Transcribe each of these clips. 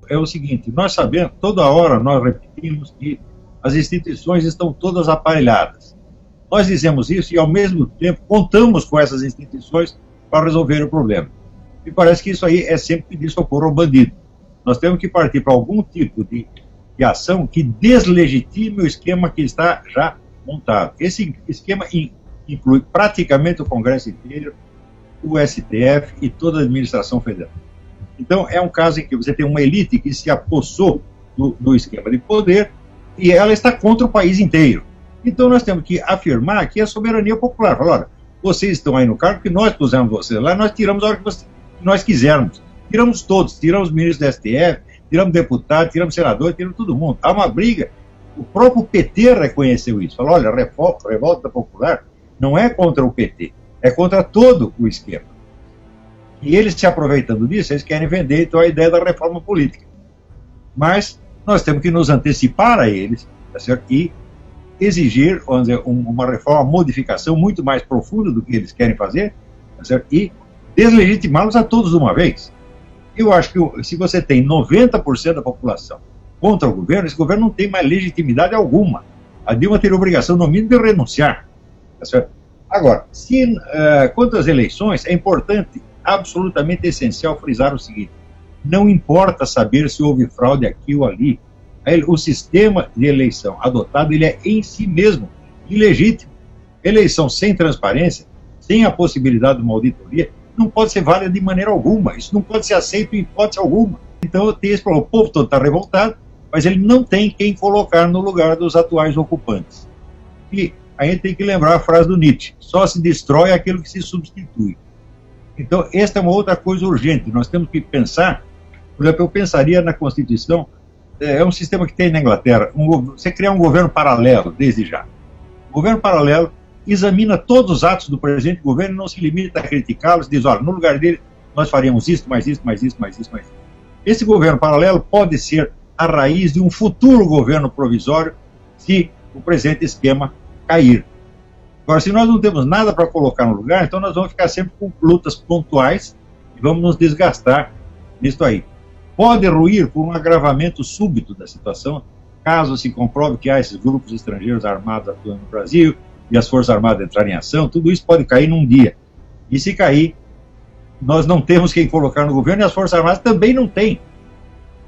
é o seguinte: nós sabemos, toda hora nós repetimos que as instituições estão todas aparelhadas. Nós dizemos isso e, ao mesmo tempo, contamos com essas instituições para resolver o problema. Me parece que isso aí é sempre pedir socorro ao bandido. Nós temos que partir para algum tipo de ação que deslegitime o esquema que está já montado. Esse esquema inclui praticamente o Congresso inteiro, o STF e toda a administração federal. Então, é um caso em que você tem uma elite que se apossou do esquema de poder e ela está contra o país inteiro. Então, nós temos que afirmar que a soberania popular. Falar, olha, vocês estão aí no cargo que nós pusemos vocês lá, nós tiramos a hora que nós quisermos. Tiramos todos, tiramos ministros do STF, tiramos deputados, tiramos senadores, tiramos todo mundo. Há uma briga. O próprio PT reconheceu isso. Falou, olha, a revolta popular não é contra o PT, é contra todo o esquema. E eles, se aproveitando disso, eles querem vender então a ideia da reforma política. Mas nós temos que nos antecipar a eles, tá certo? E exigir, vamos dizer, uma reforma, uma modificação muito mais profunda do que eles querem fazer, tá certo? E deslegitimá-los a todos de uma vez. Eu acho que se você tem 90% da população contra o governo, esse governo não tem mais legitimidade alguma. A Dilma teria a obrigação, no mínimo, de renunciar. Tá certo? Agora, quanto às eleições, é importante, absolutamente essencial, frisar o seguinte: não importa saber se houve fraude aqui ou ali. O sistema de eleição adotado, ele é em si mesmo ilegítimo. Eleição sem transparência, sem a possibilidade de uma auditoria, não pode ser válida de maneira alguma. Isso não pode ser aceito em hipótese alguma. Então, tem esse problema. O povo todo está revoltado, mas ele não tem quem colocar no lugar dos atuais ocupantes. E a gente tem que lembrar a frase do Nietzsche: só se destrói aquilo que se substitui. Então, esta é uma outra coisa urgente. Nós temos que pensar, por exemplo, eu pensaria na Constituição, é um sistema que tem na Inglaterra, você criar um governo paralelo, desde já. O governo paralelo examina todos os atos do presidente do governo e não se limita a criticá-los, diz, olha, no lugar dele, nós faríamos isso, mais isso, mais isso, mais isso, mais isso. Esse governo paralelo pode ser a raiz de um futuro governo provisório se o presente esquema cair. Agora, se nós não temos nada para colocar no lugar, então nós vamos ficar sempre com lutas pontuais e vamos nos desgastar nisso aí. Pode ruir por um agravamento súbito da situação, caso se comprove que há esses grupos estrangeiros armados atuando no Brasil e as Forças Armadas entrarem em ação, tudo isso pode cair num dia. E se cair, nós não temos quem colocar no governo e as Forças Armadas também não têm.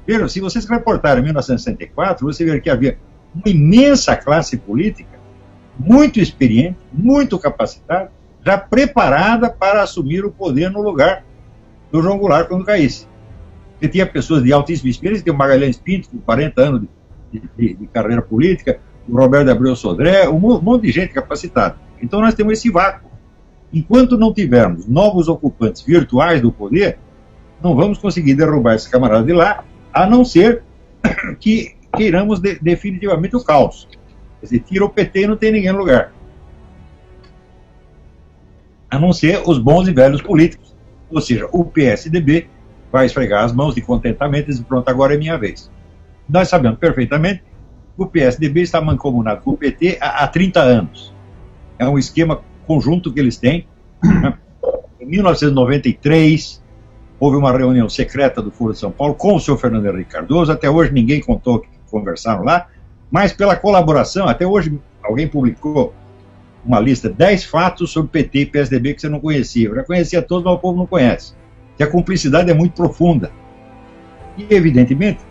Veja, se vocês reportarem em 1964, você vê que havia uma imensa classe política, muito experiente, muito capacitada, já preparada para assumir o poder no lugar do João Goulart quando caísse. Você tinha pessoas de altíssima experiência, tem o Magalhães Pinto, com 40 anos de carreira política, o Roberto de Abreu Sodré, um monte de gente capacitada. Então nós temos esse vácuo. Enquanto não tivermos novos ocupantes virtuais do poder, não vamos conseguir derrubar esse camarada de lá, a não ser que queiramos definitivamente o caos. Quer dizer, tira o PT e não tem ninguém no lugar. A não ser os bons e velhos políticos. Ou seja, o PSDB vai esfregar as mãos de contentamento e dizer, pronto, agora é minha vez. Nós sabemos perfeitamente que o PSDB está mancomunado com o PT há 30 anos. É um esquema conjunto que eles têm. Em 1993, houve uma reunião secreta do Foro de São Paulo com o senhor Fernando Henrique Cardoso. Até hoje ninguém contou que conversaram lá, mas pela colaboração, até hoje alguém publicou uma lista, 10 fatos sobre PT e PSDB que você não conhecia. Eu já conhecia todos, mas o povo não conhece. Que a cumplicidade é muito profunda. E, evidentemente,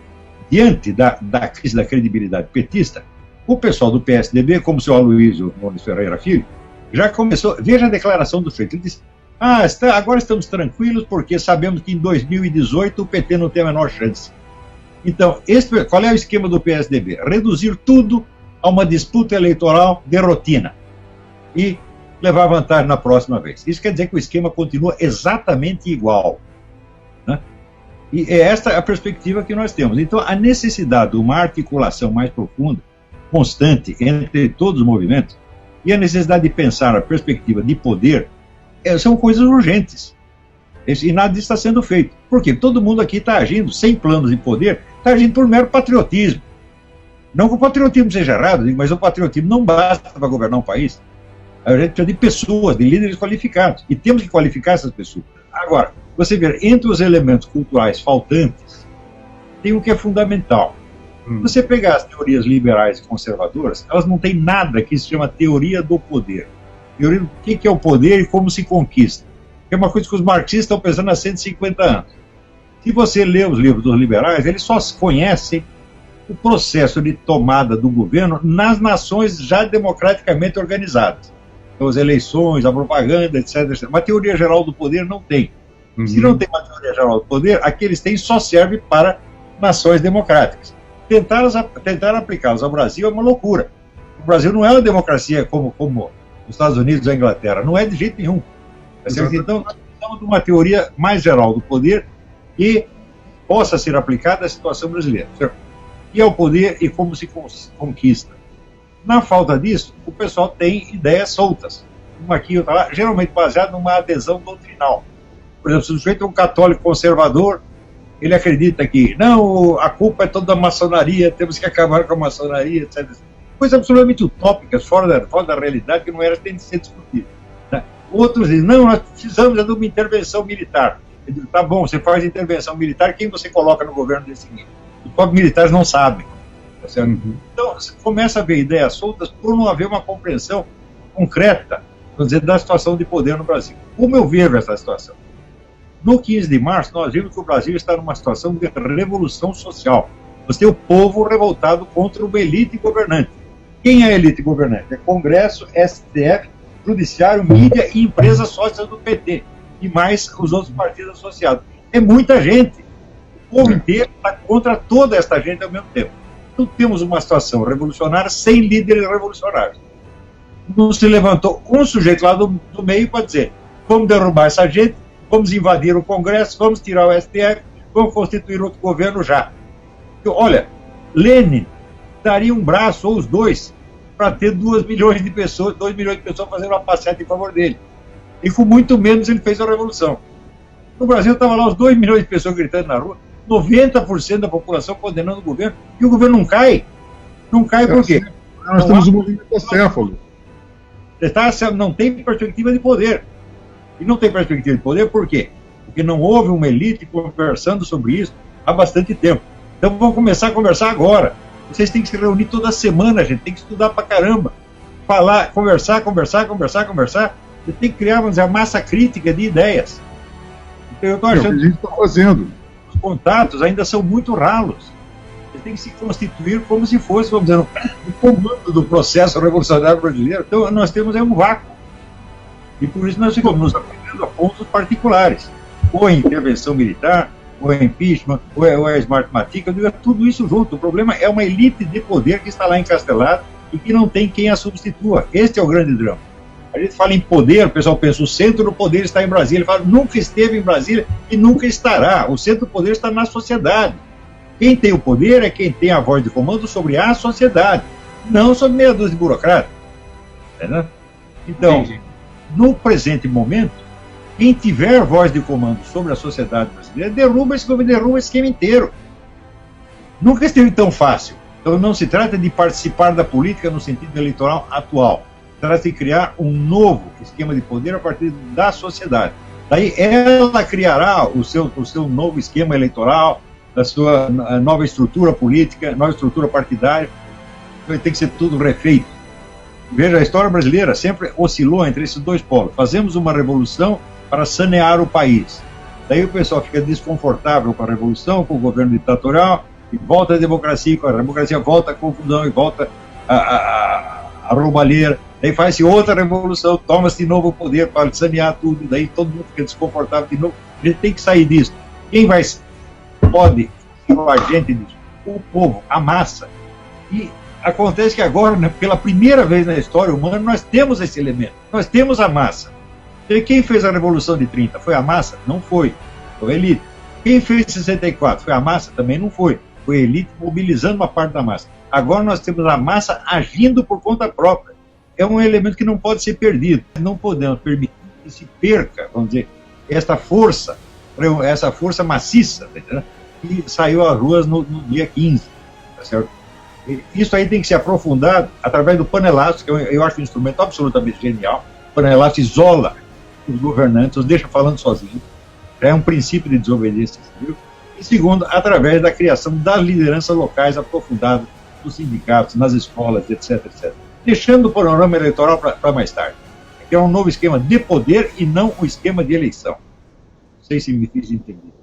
diante da crise da credibilidade petista, o pessoal do PSDB, como o senhor Aloysio Nunes Ferreira Filho, já começou. Veja a declaração do Freire. Ele disse: agora estamos tranquilos porque sabemos que em 2018 o PT não tem a menor chance. Então, qual é o esquema do PSDB? Reduzir tudo a uma disputa eleitoral de rotina e levar vantagem na próxima vez. Isso quer dizer que o esquema continua exatamente igual. Né? E é esta a perspectiva que nós temos. Então, a necessidade de uma articulação mais profunda, constante, entre todos os movimentos, e a necessidade de pensar a perspectiva de poder, são coisas urgentes. E nada disso está sendo feito. Por quê? Todo mundo aqui está agindo sem planos de poder, está agindo por mero patriotismo. Não que o patriotismo seja errado, mas o patriotismo não basta para governar um país. A gente precisa de pessoas, de líderes qualificados. E temos que qualificar essas pessoas. Agora, você vê, entre os elementos culturais faltantes tem o que é fundamental. Se você pegar as teorias liberais e conservadoras, elas não têm nada que se chama teoria do poder. Teoria do que é o poder e como se conquista. É uma coisa que os marxistas estão pensando há 150 anos. Se você lê os livros dos liberais, eles só conhecem o processo de tomada do governo nas nações já democraticamente organizadas. Então, as eleições, a propaganda, etc. Uma teoria geral do poder não tem. Se não tem uma teoria geral do poder, a que eles têm só serve para nações democráticas. Tentar aplicá-los ao Brasil é uma loucura. O Brasil não é uma democracia como os Estados Unidos ou a Inglaterra. Não é de jeito nenhum. Então, nós precisamos de uma teoria mais geral do poder que possa ser aplicada à situação brasileira. Certo? Que é o poder e como se conquista. Na falta disso, o pessoal tem ideias soltas. Uma aqui, outra lá, geralmente baseada numa adesão doutrinal. Por exemplo, se o sujeito é um católico conservador, ele acredita que, não, a culpa é toda da maçonaria, temos que acabar com a maçonaria, etc. Coisas absolutamente utópicas, fora da realidade, que não era tem de ser discutida. Né? Outros dizem, não, nós precisamos de uma intervenção militar. Eu digo, tá bom, você faz intervenção militar, quem você coloca no governo desse nível? Os próprios militares não sabem. Tá certo? Então, você começa a ver ideias soltas por não haver uma compreensão concreta, vamos dizer, da situação de poder no Brasil. Como eu vejo essa situação? No 15 de março, nós vimos que o Brasil está numa situação de revolução social. Você tem o povo revoltado contra uma elite governante. Quem é a elite governante? É Congresso, STF, Judiciário, mídia e empresas sócias do PT. E mais os outros partidos associados. É muita gente. O povo inteiro está contra toda esta gente ao mesmo tempo. Então temos uma situação revolucionária sem líderes revolucionários. Não se levantou um sujeito lá do meio para dizer, vamos derrubar essa gente, vamos invadir o Congresso, vamos tirar o STF, vamos constituir outro governo já. Então, olha, Lenin daria um braço, ou os dois, para ter 2 milhões de pessoas fazendo uma passeata em favor dele. E com muito menos ele fez a revolução. No Brasil estavam lá os 2 milhões de pessoas gritando na rua, 90% da população condenando o governo, e o governo não cai. Não cai por quê? Nós temos um movimento acéfalo. Não tem perspectiva de poder. E não tem perspectiva de poder por quê? Porque não houve uma elite conversando sobre isso há bastante tempo. Então vamos começar a conversar agora. Vocês têm que se reunir toda semana, gente. Tem que estudar pra caramba. Falar, conversar. Você tem que criar, vamos dizer, a massa crítica de ideias. Então eu estou achando que a gente está fazendo. Os contatos ainda são muito ralos. Você tem que se constituir como se fosse, vamos dizer, o comando do processo revolucionário brasileiro. Então nós temos aí um vácuo. E por isso nós ficamos nos aplicando a pontos particulares. Ou a intervenção militar, ou a impeachment, ou a smart matica, tudo isso junto. O problema é uma elite de poder que está lá encastelada e que não tem quem a substitua. Este é o grande drama. A gente fala em poder, o pessoal pensa, o centro do poder está em Brasília. Ele fala, nunca esteve em Brasília e nunca estará. O centro do poder está na sociedade. Quem tem o poder é quem tem a voz de comando sobre a sociedade, não sobre meia dúzia de burocratas. Entendeu? Então, no presente momento, quem tiver voz de comando sobre a sociedade brasileira, derruba esse governo, derruba esse esquema inteiro. Nunca esteve tão fácil. Então não se trata de participar da política no sentido eleitoral atual. Trata-se de criar um novo esquema de poder a partir da sociedade. Daí ela criará o seu novo esquema eleitoral, a sua nova estrutura política, nova estrutura partidária. Vai ter que ser tudo refeito. Veja, a história brasileira sempre oscilou entre esses dois polos. Fazemos uma revolução para sanear o país. Daí o pessoal fica desconfortável com a revolução, com o governo ditatorial, e volta a democracia, com a democracia volta a confusão e volta a roubalheira. Daí faz-se outra revolução, toma-se de novo o poder para sanear tudo, daí todo mundo fica desconfortável de novo. A gente tem que sair disso. Quem pode ser o agente disso? O povo, a massa. E acontece que agora, né, pela primeira vez na história humana, nós temos esse elemento. Nós temos a massa. E quem fez a Revolução de 30? Foi a massa? Não foi. Foi a elite. Quem fez 64? Foi a massa? Também não foi. Foi a elite mobilizando uma parte da massa. Agora nós temos a massa agindo por conta própria. É um elemento que não pode ser perdido. Não podemos permitir que se perca, vamos dizer, essa força maciça, tá entendendo? Que saiu às ruas no dia 15. Tá certo? Isso aí tem que ser aprofundado através do panelaço, que eu acho um instrumento absolutamente genial. O panelaço isola os governantes, os deixa falando sozinhos. Já é um princípio de desobediência civil. E segundo, através da criação das lideranças locais aprofundadas nos sindicatos, nas escolas, etc, etc. Deixando o panorama eleitoral para mais tarde. Que é um novo esquema de poder e não um esquema de eleição. Não sei se me fiz entender.